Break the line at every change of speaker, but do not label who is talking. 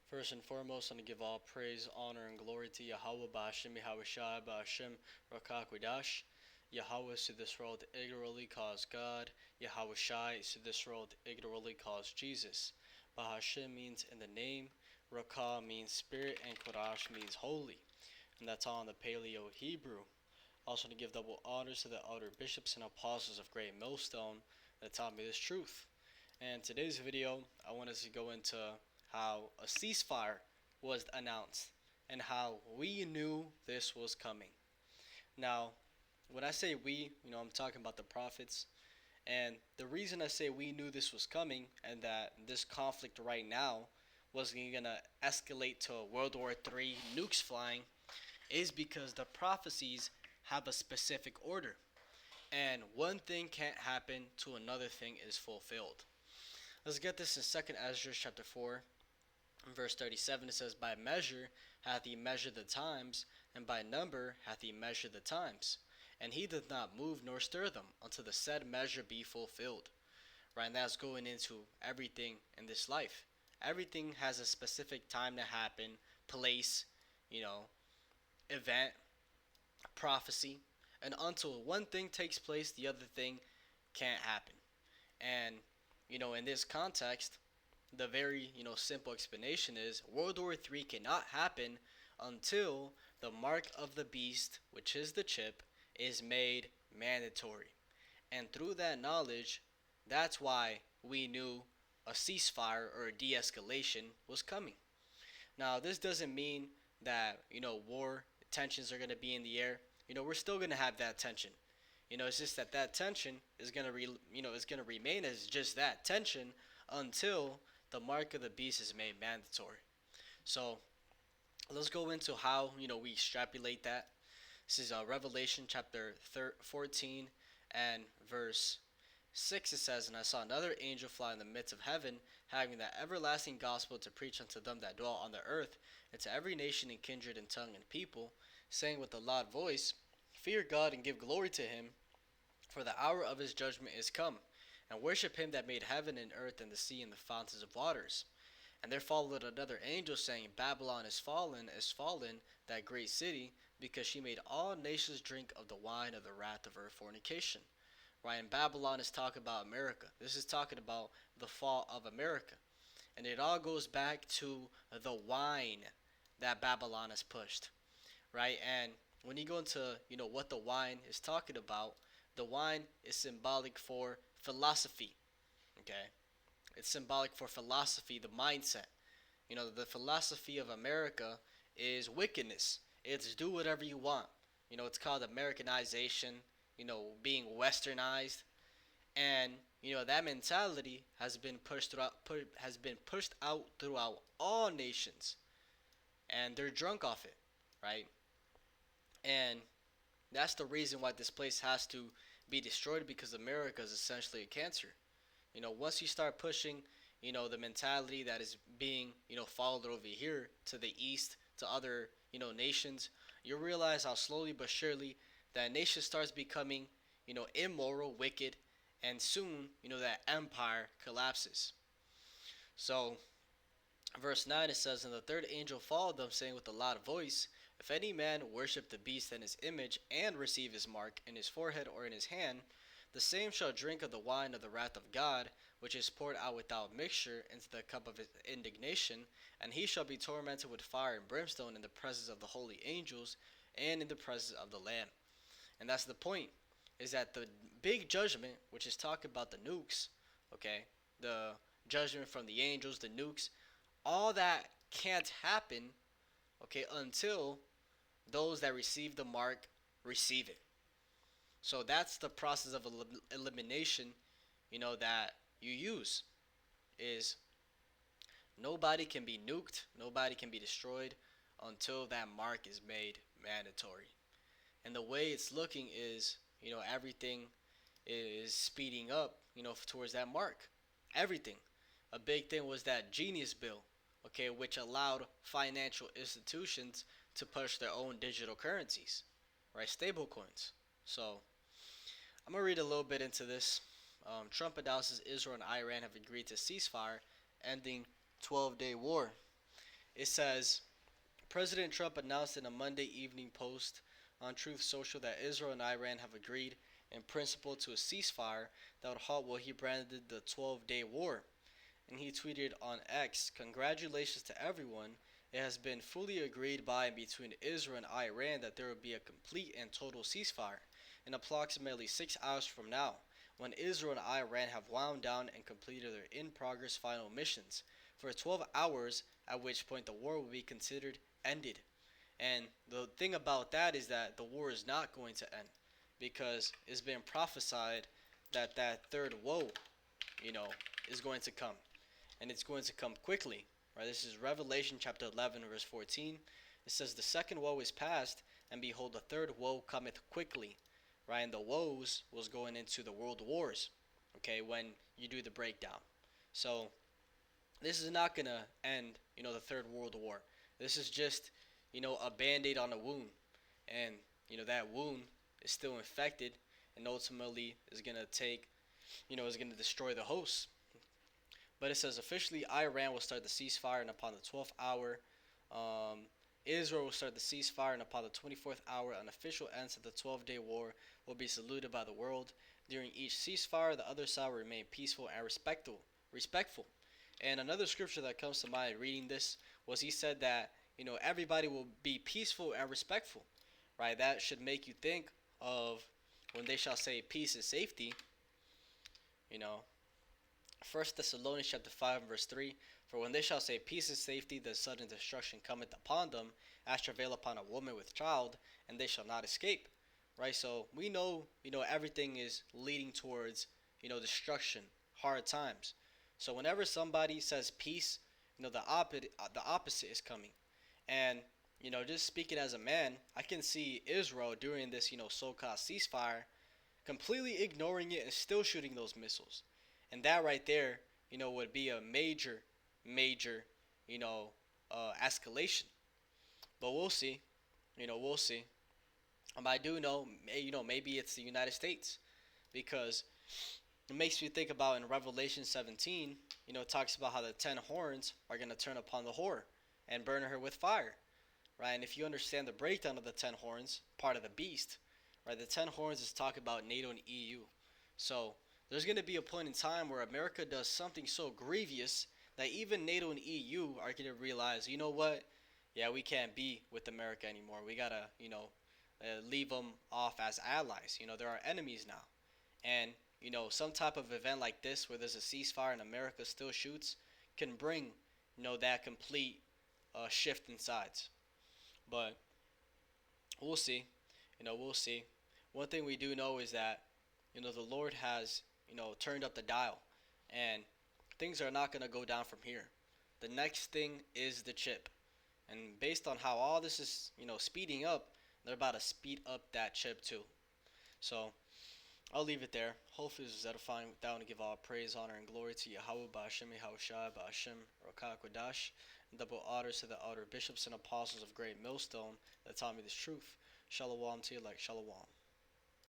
First and foremost, I'm going to give all praise, honor, and glory to Yahweh Ba'ashem Yahushai Ba'ashem Rakakwidash. Yahweh is to this world ignorantly calls God. Yahushai is to this world ignorantly calls Jesus. Ba'ashem means in the name. Rakah means spirit, and Kodash means holy. And that's all in the Paleo Hebrew. Also to give double honors to the elder bishops and apostles of Great Millstone that taught me this truth. And today's video, I want us to go into how a ceasefire was announced and how we knew this was coming. Now, when I say we, I'm talking about the prophets. And the reason I say we knew this was coming and that this conflict right now was going to escalate to World War III, nukes flying, is because the prophecies have a specific order. And one thing can't happen till another thing is fulfilled. Let's get this in 2nd Ezra chapter 4, verse 37. It says, "By measure hath he measured the times, and by number hath he measured the times. And he doth not move nor stir them, until the said measure be fulfilled." Right, and that's going into everything in this life. Everything has a specific time to happen, place, event, prophecy, and until one thing takes place, the other thing can't happen. And in this context, the very simple explanation is World War III cannot happen until the mark of the beast, which is the chip, is made mandatory. And through that knowledge, that's why we knew a ceasefire or a de-escalation was coming. Now, this doesn't mean that war tensions are going to be in the air. We're still going to have that tension. It's just that tension is going to is going to remain as just that tension until the mark of the beast is made mandatory. So let's go into how we extrapolate that. This is Revelation chapter 14 and verse 6. It says, "And I saw another angel fly in the midst of heaven, having that everlasting gospel to preach unto them that dwell on the earth, and to every nation and kindred and tongue and people, saying with a loud voice, Fear God and give glory to him, for the hour of his judgment is come, and worship him that made heaven and earth and the sea and the fountains of waters. And there followed another angel, saying, Babylon is fallen, that great city, because she made all nations drink of the wine of the wrath of her fornication." Right, and Babylon is talking about America. This is talking about the fall of America. And it all goes back to the wine that Babylon has pushed. Right, and when you go into what the wine is talking about, the wine is symbolic for philosophy. Okay, it's symbolic for philosophy, the mindset. The philosophy of America is wickedness. It's do whatever you want. It's called Americanization, being westernized. And that mentality has been pushed out throughout all nations. And they're drunk off it, right? And that's the reason why this place has to be destroyed, because America is essentially a cancer. Once you start pushing, the mentality that is being, followed over here to the east, to other, nations, you realize how slowly but surely that nation starts becoming, immoral, wicked, and soon, that empire collapses. So, verse 9, it says, "And the third angel followed them, saying with a loud voice, If any man worship the beast and his image, and receive his mark in his forehead or in his hand, the same shall drink of the wine of the wrath of God, which is poured out without mixture into the cup of his indignation, and he shall be tormented with fire and brimstone in the presence of the holy angels and in the presence of the Lamb." And that's the point, is that the big judgment, which is talking about the nukes, okay, the judgment from the angels, the nukes, all that can't happen, okay, until those that receive the mark receive it. So that's the process of elimination, that you use, is nobody can be nuked, nobody can be destroyed until that mark is made mandatory. And the way it's looking is, everything is speeding up, towards that mark. Everything. A big thing was that Genius Bill, okay, which allowed financial institutions to push their own digital currencies, right, stable coins. So I'm going to read a little bit into this. Trump announces Israel and Iran have agreed to ceasefire, ending 12-day war. It says President Trump announced in a Monday evening post on Truth Social that Israel and Iran have agreed in principle to a ceasefire that would halt what he branded the 12-day war. And he tweeted on X, "Congratulations to everyone. It has been fully agreed by and between Israel and Iran that there will be a complete and total ceasefire in approximately 6 hours from now, when Israel and Iran have wound down and completed their in-progress final missions for 12 hours, at which point the war will be considered ended." And the thing about that is that the war is not going to end because it's been prophesied that that third woe, you know, is going to come, and it's going to come quickly. Right? This is Revelation chapter 11, verse 14. It says, "The second woe is past, and behold, the third woe cometh quickly." Right? And the woes was going into the world wars. Okay, when you do the breakdown. So this is not gonna end, the third world war. This is just, a band-aid on a wound, and that wound is still infected, and ultimately is gonna is gonna destroy the host. But it says officially Iran will start the ceasefire, and upon the 12th hour, Israel will start the ceasefire, and upon the 24th hour, an official end to the 12-day war will be saluted by the world. During each ceasefire, the other side will remain peaceful and respectful. And another scripture that comes to mind reading this was he said that, everybody will be peaceful and respectful, right? That should make you think of when they shall say peace and safety, you know, 1 Thessalonians chapter 5 verse 3, "For when they shall say peace and safety, the sudden destruction cometh upon them, as travail upon a woman with child, and they shall not escape." Right? So we know, everything is leading towards, destruction, hard times. So whenever somebody says peace, the opposite is coming. And, just speaking as a man, I can see Israel during this, so-called ceasefire completely ignoring it and still shooting those missiles. And that right there, would be a major, escalation. But we'll see. We'll see. I do know, maybe it's the United States, because it makes me think about in Revelation 17, it talks about how the 10 horns are going to turn upon the whore and burn her with fire, right? And if you understand the breakdown of the 10 horns, part of the beast, right, the 10 horns is talking about NATO and EU. So there's going to be a point in time where America does something so grievous that even NATO and EU are going to realize, you know what? Yeah, we can't be with America anymore. We got to, leave them off as allies. They're our enemies now. And, some type of event like this where there's a ceasefire and America still shoots can bring, that complete shift in sides. But we'll see. We'll see. One thing we do know is that, the Lord has, turned up the dial. And things are not going to go down from here. The next thing is the chip. And based on how all this is, speeding up, they're about to speed up that chip too. So I'll leave it there. Hopefully this is edifying. Down to give all praise, honor, and glory to Yahweh, Ba'ashem, Yahushua, Ba'ashem, Rakah Kodash. And double honors to the elder bishops and apostles of Great Millstone that taught me this truth. Shalom to you, like Shalom.